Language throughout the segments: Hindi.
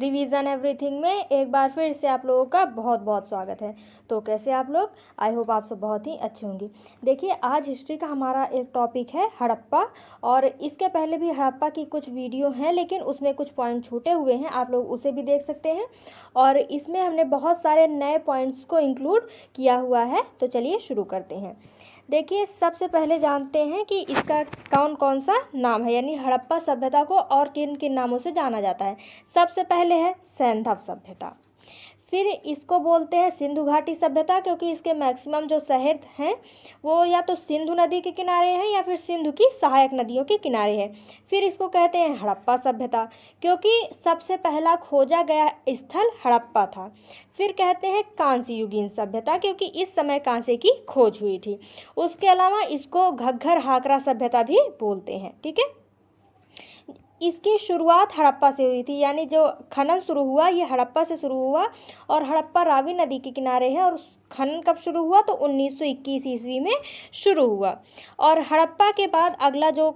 रिवीजन एवरीथिंग में एक बार फिर से आप लोगों का बहुत बहुत स्वागत है। तो कैसे आप लोग? आई होप आप सब बहुत ही अच्छे होंगे। देखिए, आज हिस्ट्री का हमारा एक टॉपिक है हड़प्पा, और इसके पहले भी हड़प्पा की कुछ वीडियो हैं, लेकिन उसमें कुछ पॉइंट छूटे हुए हैं, आप लोग उसे भी देख सकते हैं। और इसमें हमने बहुत सारे नए पॉइंट्स को इंक्लूड किया हुआ है। तो चलिए शुरू करते हैं। देखिए, सबसे पहले जानते हैं कि इसका कौन कौन सा नाम है, यानी हड़प्पा सभ्यता को और किन किन नामों से जाना जाता है। सबसे पहले है सैंधव सभ्यता, फिर इसको बोलते हैं सिंधु घाटी सभ्यता, क्योंकि इसके मैक्सिमम जो शहर हैं वो या तो सिंधु नदी के किनारे हैं या फिर सिंधु की सहायक नदियों के किनारे हैं। फिर इसको कहते हैं हड़प्पा सभ्यता, क्योंकि सबसे पहला खोजा गया स्थल हड़प्पा था। फिर कहते हैं कांस्य युगीन सभ्यता, क्योंकि इस समय कांसे की खोज हुई थी। उसके अलावा इसको घग्घर हाकरा सभ्यता भी बोलते हैं। ठीक है, इसकी शुरुआत हड़प्पा से हुई थी, यानी जो खनन शुरू हुआ ये हड़प्पा से शुरू हुआ, और हड़प्पा रावी नदी के किनारे है। और खनन कब शुरू हुआ? तो 1921 ईस्वी में शुरू हुआ। और हड़प्पा के बाद अगला जो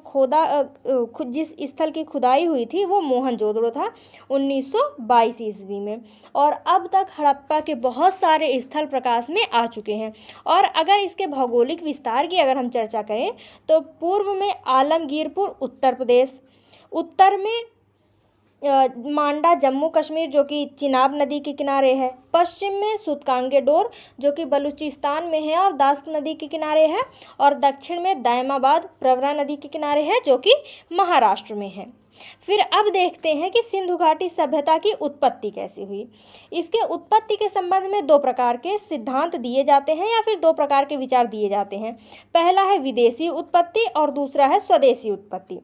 जिस स्थल की खुदाई हुई थी वो मोहनजोदड़ो था 1922 ईस्वी में। और अब तक हड़प्पा के बहुत सारे स्थल प्रकाश में आ चुके हैं। और अगर इसके भौगोलिक विस्तार की अगर हम चर्चा करें तो पूर्व में आलमगीरपुर उत्तर प्रदेश, उत्तर में मांडा जम्मू कश्मीर जो कि चिनाब नदी के किनारे है, पश्चिम में सुतकांगेडोर जो कि बलूचिस्तान में है और दास्क नदी के किनारे है, और दक्षिण में दायमाबाद प्रवरा नदी के किनारे है जो कि महाराष्ट्र में है। फिर अब देखते हैं कि सिंधु घाटी सभ्यता की उत्पत्ति कैसे हुई। इसके उत्पत्ति के संबंध में दो प्रकार के सिद्धांत दिए जाते हैं या फिर दो प्रकार के विचार दिए जाते हैं। पहला है विदेशी उत्पत्ति और दूसरा है स्वदेशी उत्पत्ति।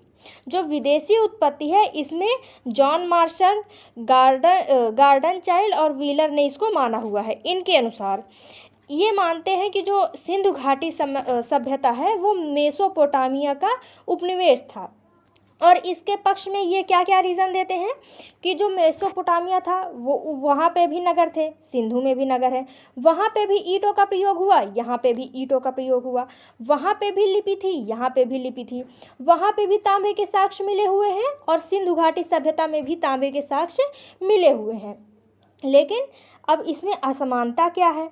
जो विदेशी उत्पत्ति है इसमें जॉन मार्शल, गार्डन चाइल्ड और व्हीलर ने इसको माना हुआ है। इनके अनुसार ये मानते हैं कि जो सिंधु घाटी सभ्यता है वो मेसोपोटामिया का उपनिवेश था। और इसके पक्ष में ये क्या क्या रीज़न देते हैं कि जो मेसोपोटामिया था वो वहाँ पे भी नगर थे, सिंधु में भी नगर है, वहाँ पे भी ईंटों का प्रयोग हुआ, यहाँ पे भी ईंटों का प्रयोग हुआ, वहाँ पे भी लिपि थी, यहाँ पे भी लिपि थी, वहाँ पे भी तांबे के साक्ष्य मिले हुए हैं और सिंधु घाटी सभ्यता में भी तांबे के साक्ष्य मिले हुए हैं। लेकिन अब इसमें असमानता क्या है?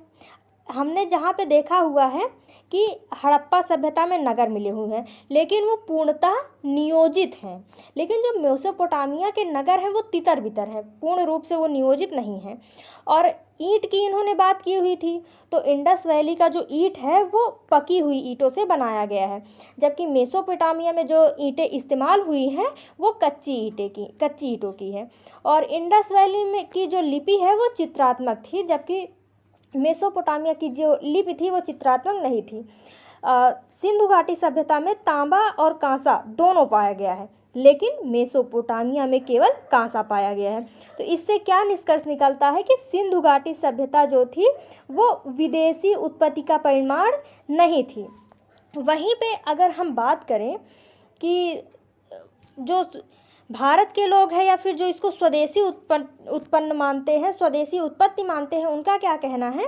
हमने जहाँ पे देखा हुआ है कि हड़प्पा सभ्यता में नगर मिले हुए हैं, लेकिन वो पूर्णतः नियोजित हैं। लेकिन जो मेसोपोटामिया के नगर हैं वो तितर बितर है, पूर्ण रूप से वो नियोजित नहीं है। और ईंट की इन्होंने बात की हुई थी, तो इंडस वैली का जो ईंट है वो पकी हुई ईंटों से बनाया गया है, जबकि मेसोपोटामिया में जो ईंटें इस्तेमाल हुई हैं वो कच्ची ईंटों की है। और इंडस वैली में की जो लिपि है वो चित्रात्मक थी, जबकि मेसोपोटामिया की जो लिपि थी वो चित्रात्मक नहीं थी। सिंधु घाटी सभ्यता में तांबा और कांसा दोनों पाया गया है, लेकिन मेसोपोटामिया में केवल कांसा पाया गया है। तो इससे क्या निष्कर्ष निकलता है कि सिंधु घाटी सभ्यता जो थी वो विदेशी उत्पत्ति का परिमाण नहीं थी। वहीं पे अगर हम बात करें कि जो भारत के लोग हैं या फिर जो इसको स्वदेशी उत्पन्न मानते हैं, स्वदेशी उत्पत्ति मानते हैं, उनका क्या कहना है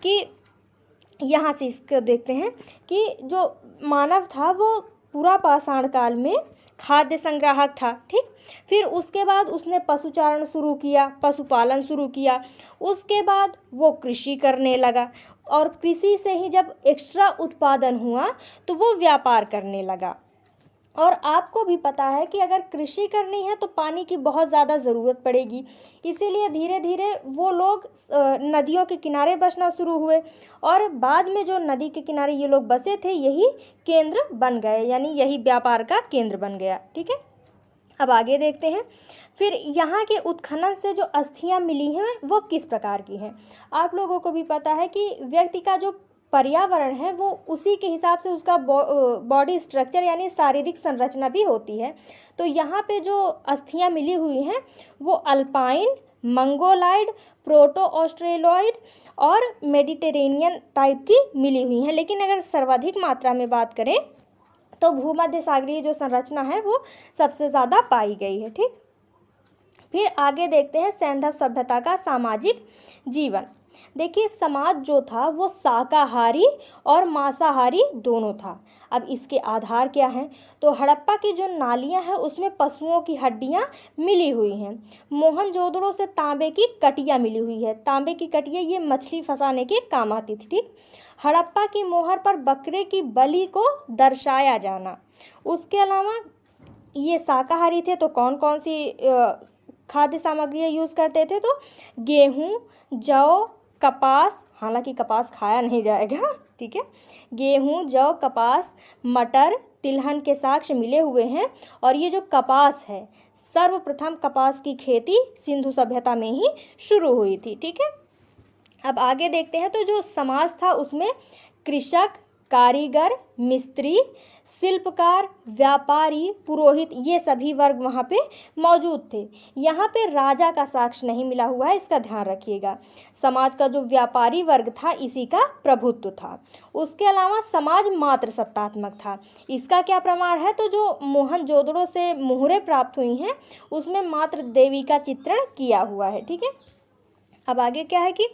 कि यहाँ से इसको देखते हैं कि जो मानव था वो पूरा पाषाण काल में खाद्य संग्राहक था। ठीक, फिर उसके बाद उसने पशुचारण शुरू किया, पशुपालन शुरू किया, उसके बाद वो कृषि करने लगा, और कृषि से ही जब एक्स्ट्रा उत्पादन हुआ तो वो व्यापार करने लगा। और आपको भी पता है कि अगर कृषि करनी है तो पानी की बहुत ज़्यादा ज़रूरत पड़ेगी, इसीलिए धीरे धीरे वो लोग नदियों के किनारे बसना शुरू हुए, और बाद में जो नदी के किनारे ये लोग बसे थे यही केंद्र बन गए, यानी यही व्यापार का केंद्र बन गया। ठीक है, अब आगे देखते हैं। फिर यहाँ के उत्खनन से जो अस्थियाँ मिली हैं वो किस प्रकार की हैं। आप लोगों को भी पता है कि व्यक्ति का जो पर्यावरण है वो उसी के हिसाब से उसका बॉडी स्ट्रक्चर यानी शारीरिक संरचना भी होती है। तो यहाँ पे जो अस्थियाँ मिली हुई हैं वो अल्पाइन, मंगोलाइड, प्रोटो ऑस्ट्रेलॉइड और मेडिटेरेनियन टाइप की मिली हुई हैं। लेकिन अगर सर्वाधिक मात्रा में बात करें तो भूमध्य सागरीय जो संरचना है वो सबसे ज़्यादा पाई गई है। ठीक, फिर आगे देखते हैं सैंधव सभ्यता का सामाजिक जीवन। देखिए समाज जो था वो शाकाहारी और मांसाहारी दोनों था। अब इसके आधार क्या हैं? तो हड़प्पा की जो नालियां हैं उसमें पशुओं की हड्डियां मिली हुई हैं। मोहनजोदड़ो से तांबे की कटिया मिली हुई है। तांबे की कटिया ये मछली फंसाने के काम आती थी, ठीक। हड़प्पा की मोहर पर बकरे की बलि को दर्शाया जाना। उसके अलावा ये शाकाहारी थे तो कौन कौन सी खाद्य सामग्रियाँ यूज़ करते थे? तो गेहूँ, जौ, कपास, हालांकि कपास खाया नहीं जाएगा, ठीक है। गेहूँ, जौ, कपास, मटर, तिलहन के साक्ष्य मिले हुए हैं। और ये जो कपास है, सर्वप्रथम कपास की खेती सिंधु सभ्यता में ही शुरू हुई थी, ठीक है। अब आगे देखते हैं। तो जो समाज था उसमें कृषक, कारीगर, मिस्त्री, शिल्पकार, व्यापारी, पुरोहित, ये सभी वर्ग वहाँ पे मौजूद थे। यहाँ पे राजा का साक्ष्य नहीं मिला हुआ है, इसका ध्यान रखिएगा। समाज का जो व्यापारी वर्ग था इसी का प्रभुत्व था। उसके अलावा समाज मात्र सत्तात्मक था। इसका क्या प्रमाण है? तो जो मोहनजोदड़ो से मुहरें प्राप्त हुई हैं उसमें मात्र देवी का चित्रण किया हुआ है, ठीक है। अब आगे क्या है कि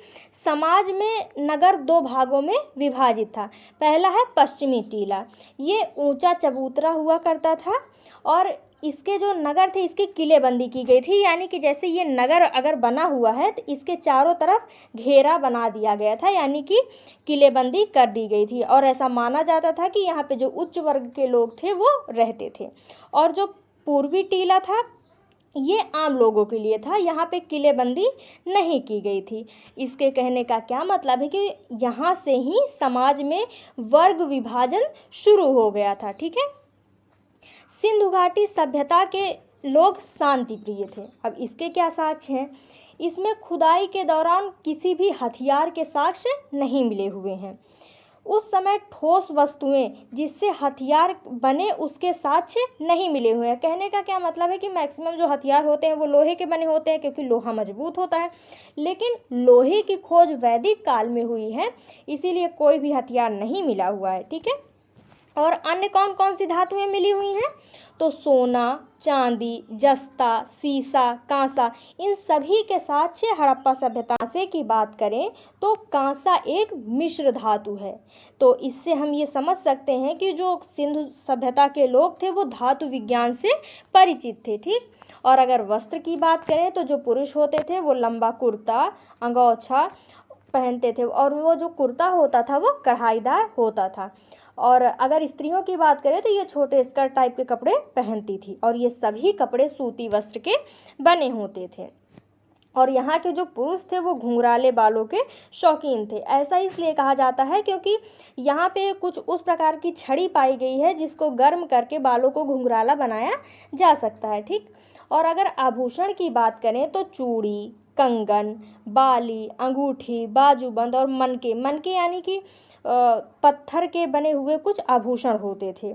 समाज में नगर दो भागों में विभाजित था। पहला है पश्चिमी टीला, ये ऊंचा चबूतरा हुआ करता था और इसके जो नगर थे इसकी किलेबंदी की गई थी। यानी कि जैसे ये नगर अगर बना हुआ है तो इसके चारों तरफ घेरा बना दिया गया था, यानी कि किलेबंदी कर दी गई थी। और ऐसा माना जाता था कि यहाँ पे जो उच्च वर्ग के लोग थे वो रहते थे। और जो पूर्वी टीला था ये आम लोगों के लिए था, यहाँ पे किलेबंदी नहीं की गई थी। इसके कहने का क्या मतलब है कि यहाँ से ही समाज में वर्ग विभाजन शुरू हो गया था, ठीक है। सिंधु घाटी सभ्यता के लोग शांति प्रिय थे। अब इसके क्या साक्ष्य हैं? इसमें खुदाई के दौरान किसी भी हथियार के साक्ष्य नहीं मिले हुए हैं। उस समय ठोस वस्तुएं जिससे हथियार बने उसके साक्ष्य नहीं मिले हुए हैं। कहने का क्या मतलब है कि मैक्सिमम जो हथियार होते हैं वो लोहे के बने होते हैं, क्योंकि लोहा मजबूत होता है। लेकिन लोहे की खोज वैदिक काल में हुई है, इसीलिए कोई भी हथियार नहीं मिला हुआ है, ठीक है। और अन्य कौन कौन सी धातुएं मिली हुई हैं? तो सोना, चांदी, जस्ता, सीसा, कांसा, इन सभी के साक्ष्य हड़प्पा सभ्यता से की बात करें तो कांसा एक मिश्र धातु है। तो इससे हम ये समझ सकते हैं कि जो सिंधु सभ्यता के लोग थे वो धातु विज्ञान से परिचित थे, ठीक। और अगर वस्त्र की बात करें तो जो पुरुष होते थे वो लंबा कुर्ता, अंगोछा पहनते थे और वो जो कुर्ता होता था वो कढ़ाईदार होता था। और अगर स्त्रियों की बात करें तो ये छोटे स्कर्ट टाइप के कपड़े पहनती थी और ये सभी कपड़े सूती वस्त्र के बने होते थे। और यहाँ के जो पुरुष थे वो घुंघराले बालों के शौकीन थे। ऐसा इसलिए कहा जाता है क्योंकि यहाँ पे कुछ उस प्रकार की छड़ी पाई गई है जिसको गर्म करके बालों को घुंघराला बनाया जा सकता है, ठीक। और अगर आभूषण की बात करें तो चूड़ी, कंगन, बाली, अंगूठी, बाजूबंद और मनके यानी कि पत्थर के बने हुए कुछ आभूषण होते थे।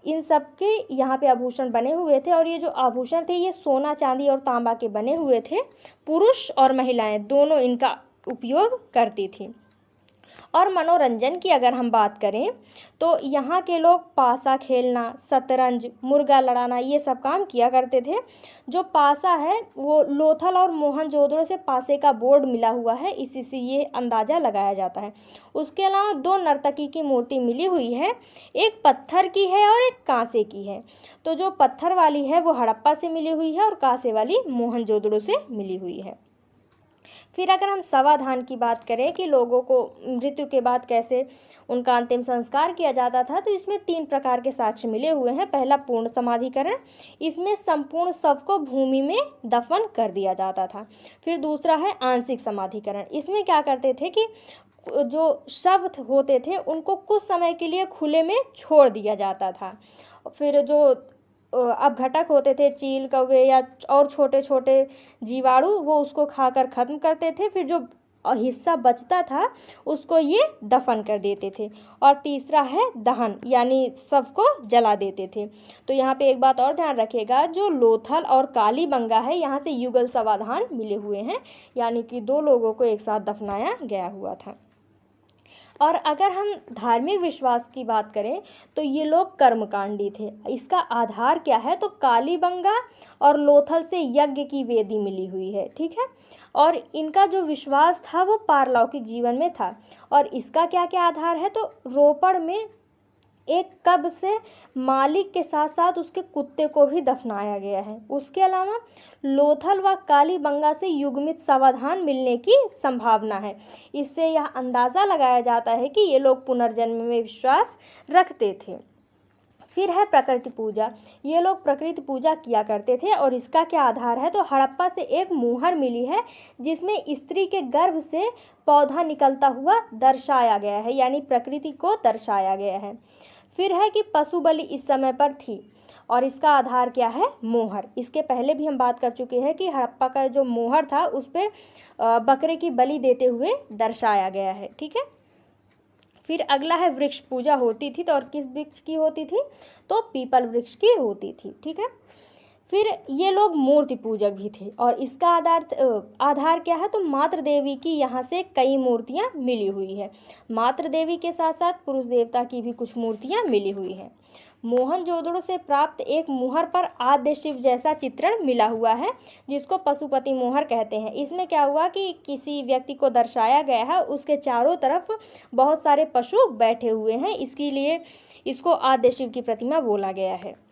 इन सब के यहाँ पे आभूषण बने हुए थे और ये जो आभूषण थे ये सोना, चांदी और तांबा के बने हुए थे। पुरुष और महिलाएं दोनों इनका उपयोग करती थी। और मनोरंजन की अगर हम बात करें तो यहाँ के लोग पासा खेलना, शतरंज, मुर्गा लड़ाना ये सब काम किया करते थे। जो पासा है वो लोथल और मोहनजोदड़ो से पासे का बोर्ड मिला हुआ है, इसी से ये अंदाज़ा लगाया जाता है। उसके अलावा दो नर्तकी की मूर्ति मिली हुई है, एक पत्थर की है और एक कांसे की है। तो जो पत्थर वाली है वो हड़प्पा से मिली हुई है और कांसे वाली मोहनजोदड़ो से मिली हुई है। फिर अगर हम सवाधान की बात करें कि लोगों को मृत्यु के बाद कैसे उनका अंतिम संस्कार किया जाता था, तो इसमें 3 प्रकार के साक्ष्य मिले हुए हैं। पहला पूर्ण समाधिकरण, इसमें संपूर्ण शव को भूमि में दफन कर दिया जाता था। फिर दूसरा है आंशिक समाधिकरण, इसमें क्या करते थे कि जो शव होते थे उनको कुछ समय के लिए खुले में छोड़ दिया जाता था। फिर जो अपघटक होते थे, चील, कौवे या और छोटे छोटे जीवाणु, वो उसको खाकर ख़त्म करते थे। फिर जो हिस्सा बचता था उसको ये दफन कर देते थे। और तीसरा है दहन, यानी शव को जला देते थे। तो यहाँ पे एक बात और ध्यान रखिएगा, जो लोथल और कालीबंगा है यहाँ से युगल समाधान मिले हुए हैं, यानी कि 2 लोगों को एक साथ दफनाया गया हुआ था। और अगर हम धार्मिक विश्वास की बात करें तो ये लोग कर्मकांडी थे। इसका आधार क्या है, तो कालीबंगा और लोथल से यज्ञ की वेदी मिली हुई है, ठीक है। और इनका जो विश्वास था वो पारलौकिक जीवन में था। और इसका क्या क्या आधार है, तो रोपड़ में एक कब्र से मालिक के साथ साथ उसके कुत्ते को भी दफनाया गया है। उसके अलावा लोथल व कालीबंगा से युग्मित समाधान मिलने की संभावना है। इससे यह अंदाज़ा लगाया जाता है कि ये लोग पुनर्जन्म में विश्वास रखते थे। फिर है प्रकृति पूजा। ये लोग प्रकृति पूजा किया करते थे और इसका क्या आधार है, तो हड़प्पा से एक मुहर मिली है जिसमें स्त्री के गर्भ से पौधा निकलता हुआ दर्शाया गया है, यानी प्रकृति को दर्शाया गया है। फिर है कि पशु बलि इस समय पर थी और इसका आधार क्या है, मोहर। इसके पहले भी हम बात कर चुके हैं कि हड़प्पा का जो मोहर था उस पर बकरे की बलि देते हुए दर्शाया गया है, ठीक है। फिर अगला है वृक्ष पूजा होती थी, तो और किस वृक्ष की होती थी, तो पीपल वृक्ष की होती थी, ठीक है। फिर ये लोग मूर्ति पूजक भी थे और इसका आधार क्या है, तो मातृ देवी की यहाँ से कई मूर्तियाँ मिली हुई है। मातृ देवी के साथ साथ पुरुष देवता की भी कुछ मूर्तियाँ मिली हुई हैं। मोहनजोदड़ो से प्राप्त एक मुहर पर आद्य शिव जैसा चित्रण मिला हुआ है जिसको पशुपति मोहर कहते हैं। इसमें क्या हुआ कि किसी व्यक्ति को दर्शाया गया है, उसके चारों तरफ बहुत सारे पशु बैठे हुए हैं, इसके लिए इसको आद्य शिव की प्रतिमा बोला गया है।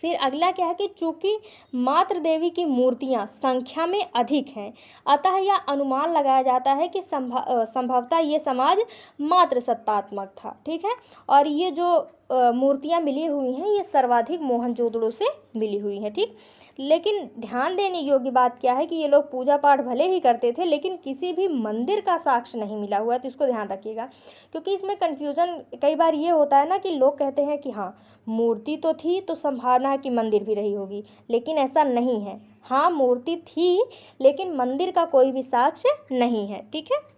फिर अगला क्या है कि चूंकि मातृ देवी की मूर्तियां संख्या में अधिक हैं, अतः यह अनुमान लगाया जाता है कि संभवतः ये समाज मातृ सत्तात्मक था, ठीक है। और ये जो मूर्तियां मिली हुई हैं ये सर्वाधिक मोहनजोदड़ो से मिली हुई हैं, ठीक। लेकिन ध्यान देने योग्य बात क्या है कि ये लोग पूजा पाठ भले ही करते थे लेकिन किसी भी मंदिर का साक्ष्य नहीं मिला हुआ है, तो इसको ध्यान रखिएगा क्योंकि इसमें कन्फ्यूजन कई बार ये होता है ना कि लोग कहते हैं कि हाँ मूर्ति तो थी तो संभावना है कि मंदिर भी रही होगी, लेकिन ऐसा नहीं है। हाँ मूर्ति थी लेकिन मंदिर का कोई भी साक्ष्य नहीं है, ठीक है।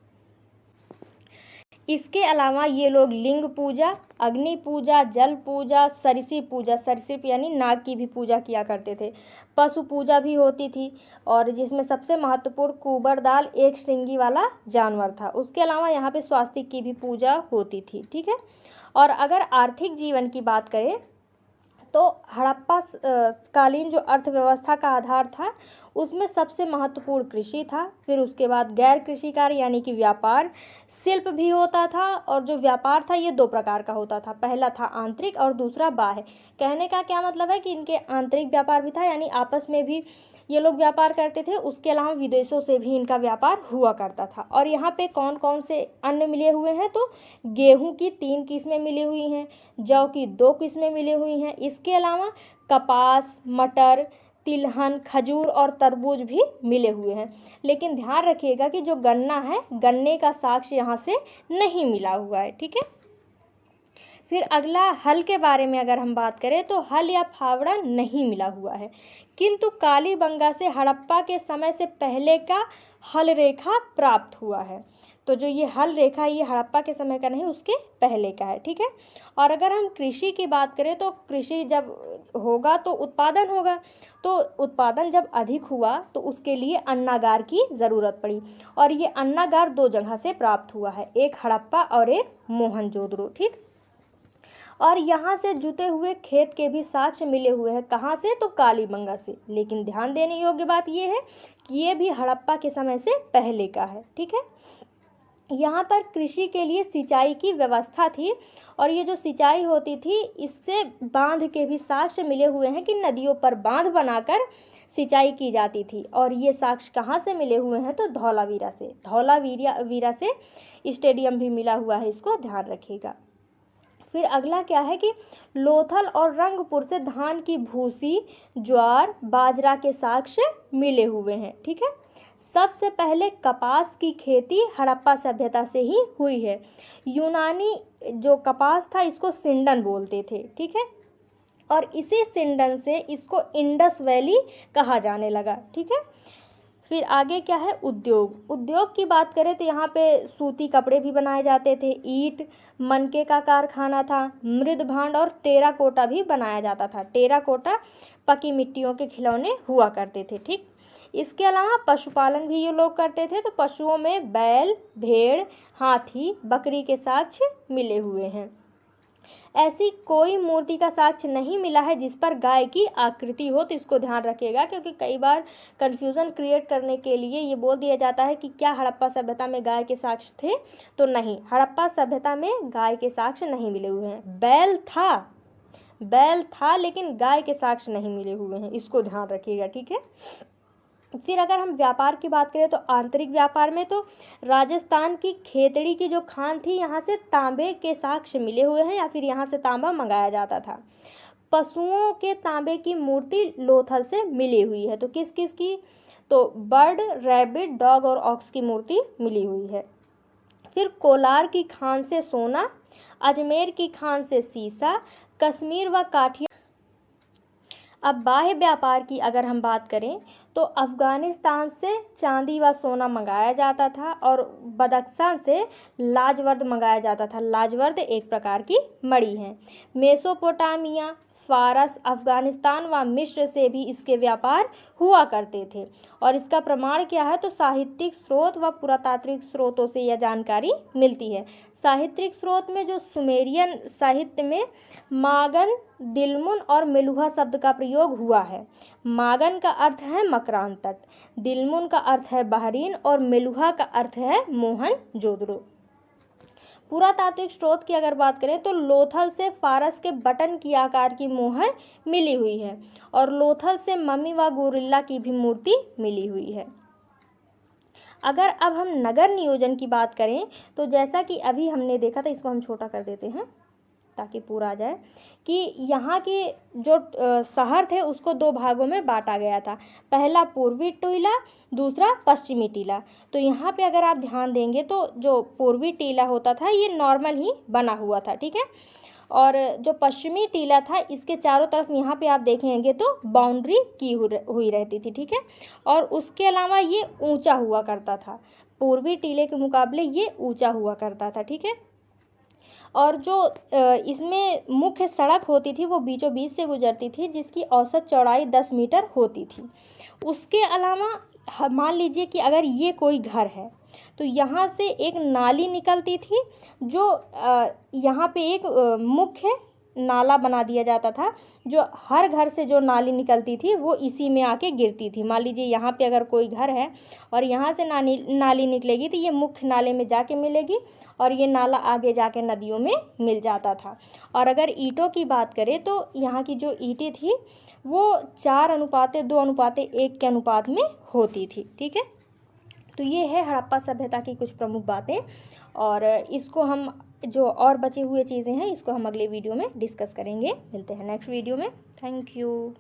इसके अलावा ये लोग लिंग पूजा, अग्नि पूजा, जल पूजा, सरिसृप पूजा, सरिसृप यानी नाग की भी पूजा किया करते थे। पशु पूजा भी होती थी और जिसमें सबसे महत्वपूर्ण कुबरदाल एक श्रृंगी वाला जानवर था। उसके अलावा यहाँ पे स्वास्तिक की भी पूजा होती थी, ठीक है। और अगर आर्थिक जीवन की बात करें तो हड़प्पा कालीन जो अर्थव्यवस्था का आधार था उसमें सबसे महत्वपूर्ण कृषि था। फिर उसके बाद गैर कृषि कार्य यानी कि व्यापार, शिल्प भी होता था। और जो व्यापार था ये दो प्रकार का होता था, पहला था आंतरिक और दूसरा बाह्य। कहने का क्या मतलब है कि इनके आंतरिक व्यापार भी था यानी आपस में भी ये लोग व्यापार करते थे, उसके अलावा विदेशों से भी इनका व्यापार हुआ करता था। और यहाँ पे कौन कौन से अन्न मिले हुए हैं, तो गेहूं की 3 किस्में मिली हुई हैं, जौ की 2 किस्में मिली हुई हैं। इसके अलावा कपास, मटर, तिलहन, खजूर और तरबूज भी मिले हुए हैं। लेकिन ध्यान रखिएगा कि जो गन्ना है, गन्ने का साक्ष्य यहाँ से नहीं मिला हुआ है, ठीक है। फिर अगला हल के बारे में अगर हम बात करें तो हल या फावड़ा नहीं मिला हुआ है, किंतु कालीबंगा से हड़प्पा के समय से पहले का हल रेखा प्राप्त हुआ है। तो जो ये हल रेखा ये हड़प्पा के समय का नहीं, उसके पहले का है, ठीक है। और अगर हम कृषि की बात करें तो कृषि जब होगा तो उत्पादन होगा, तो उत्पादन जब अधिक हुआ तो उसके लिए अन्नागार की ज़रूरत पड़ी और ये अन्नागार 2 जगह से प्राप्त हुआ है, एक हड़प्पा और एक मोहनजोदड़ो, ठीक। और यहाँ से जुते हुए खेत के भी साक्ष्य मिले हुए हैं, कहाँ से, तो कालीबंगा से। लेकिन ध्यान देने योग्य बात ये है कि ये भी हड़प्पा के समय से पहले का है, ठीक है। यहाँ पर कृषि के लिए सिंचाई की व्यवस्था थी और ये जो सिंचाई होती थी इससे बांध के भी साक्ष्य मिले हुए हैं कि नदियों पर बांध बनाकर सिंचाई की जाती थी। और ये साक्ष्य कहाँ से मिले हुए हैं, तो धौलावीरा से। धौलावीरा से स्टेडियम भी मिला हुआ है, इसको ध्यान रखिएगा। फिर अगला क्या है कि लोथल और रंगपुर से धान की भूसी, ज्वार, बाजरा के साक्ष्य मिले हुए हैं, ठीक है। सबसे पहले कपास की खेती हड़प्पा सभ्यता से ही हुई है। यूनानी जो कपास था इसको सिंडन बोलते थे, ठीक है। और इसी सिंडन से इसको इंडस वैली कहा जाने लगा, ठीक है। फिर आगे क्या है, उद्योग। उद्योग की बात करें तो यहाँ पे सूती कपड़े भी बनाए जाते थे, ईंट, मनके का कारखाना था, मृद भांड और टेराकोटा भी बनाया जाता था। टेराकोटा पकी मिट्टियों के खिलौने हुआ करते थे। ठीक, इसके अलावा पशुपालन भी ये लोग करते थे, तो पशुओं में बैल, भेड़, हाथी, बकरी के साक्ष्य मिले हुए हैं। ऐसी कोई मूर्ति का साक्ष्य नहीं मिला है जिस पर गाय की आकृति हो, तो इसको ध्यान रखिएगा, क्योंकि कई बार कंफ्यूजन क्रिएट करने के लिए ये बोल दिया जाता है कि क्या हड़प्पा सभ्यता में गाय के साक्ष्य थे, तो नहीं, हड़प्पा सभ्यता में गाय के साक्ष्य नहीं मिले हुए हैं। बैल था लेकिन गाय के साक्ष्य नहीं मिले हुए हैं, इसको ध्यान रखिएगा। ठीक है, फिर अगर हम व्यापार की बात करें तो आंतरिक व्यापार में तो राजस्थान की खेतड़ी की जो खान थी, यहाँ से तांबे के साक्ष्य मिले हुए हैं, या फिर यहाँ से तांबा मंगाया जाता था। पशुओं के तांबे की मूर्ति लोथल से मिली हुई है, तो किस किस की, तो बर्ड, रैबिट, डॉग और ऑक्स की मूर्ति मिली हुई है। फिर कोलार की खान से सोना, अजमेर की खान से सीसा, कश्मीर व काठिया। अब बाह्य व्यापार की अगर हम बात करें तो अफ़गानिस्तान से चांदी व सोना मंगाया जाता था, और बदख्शां से लाजवर्द मंगाया जाता था। लाजवर्द एक प्रकार की मणि है। मेसोपोटामिया, फारस, अफ़गानिस्तान व मिस्र से भी इसके व्यापार हुआ करते थे। और इसका प्रमाण क्या है, तो साहित्यिक स्रोत व पुरातात्विक स्रोतों से यह जानकारी मिलती है। साहित्यिक स्रोत में जो सुमेरियन साहित्य में मागन, दिलमुन और मेलुहा शब्द का प्रयोग हुआ है। मागन का अर्थ है मकरान तट, दिलमुन का अर्थ है बहरीन और मेलुहा का अर्थ है मोहनजोदड़ो। पुरातात्विक स्रोत की अगर बात करें तो लोथल से फारस के बटन की आकार की मोहर मिली हुई है, और लोथल से मम्मी व गोरिल्ला की भी मूर्ति मिली हुई है। अगर अब हम नगर नियोजन की बात करें तो जैसा कि अभी हमने देखा था, इसको हम छोटा कर देते हैं ताकि पूरा आ जाए, कि यहाँ के जो शहर थे उसको दो भागों में बांटा गया था। पहला पूर्वी टीला, दूसरा पश्चिमी टीला। तो यहाँ पे अगर आप ध्यान देंगे तो जो पूर्वी टीला होता था ये नॉर्मल ही बना हुआ था, ठीक है, और जो पश्चिमी टीला था इसके चारों तरफ यहाँ पे आप देखेंगे तो बाउंड्री की हुई रहती थी, ठीक है, और उसके अलावा ये ऊंचा हुआ करता था। पूर्वी टीले के मुकाबले ये ऊंचा हुआ करता था, ठीक है। और जो इसमें मुख्य सड़क होती थी वो बीचों बीच से गुजरती थी, जिसकी औसत चौड़ाई 10 मीटर होती थी। उसके अलावा मान लीजिए कि अगर ये कोई घर है तो यहाँ से एक नाली निकलती थी, जो यहाँ पे एक मुख्य नाला बना दिया जाता था, जो हर घर से जो नाली निकलती थी वो इसी में आके गिरती थी। मान लीजिए यहाँ पे अगर कोई घर है और यहाँ से नाली निकलेगी तो ये मुख्य नाले में जाके मिलेगी, और ये नाला आगे जाके नदियों में मिल जाता था। और अगर ईंटों की बात करें तो यहाँ की जो ईंटें थी वो 4:2:1 के अनुपात में होती थी, ठीक है। तो ये है हड़प्पा सभ्यता की कुछ प्रमुख बातें, और इसको हम जो और बचे हुए चीज़ें हैं इसको हम अगले वीडियो में डिस्कस करेंगे। मिलते हैं नेक्स्ट वीडियो में। Thank you.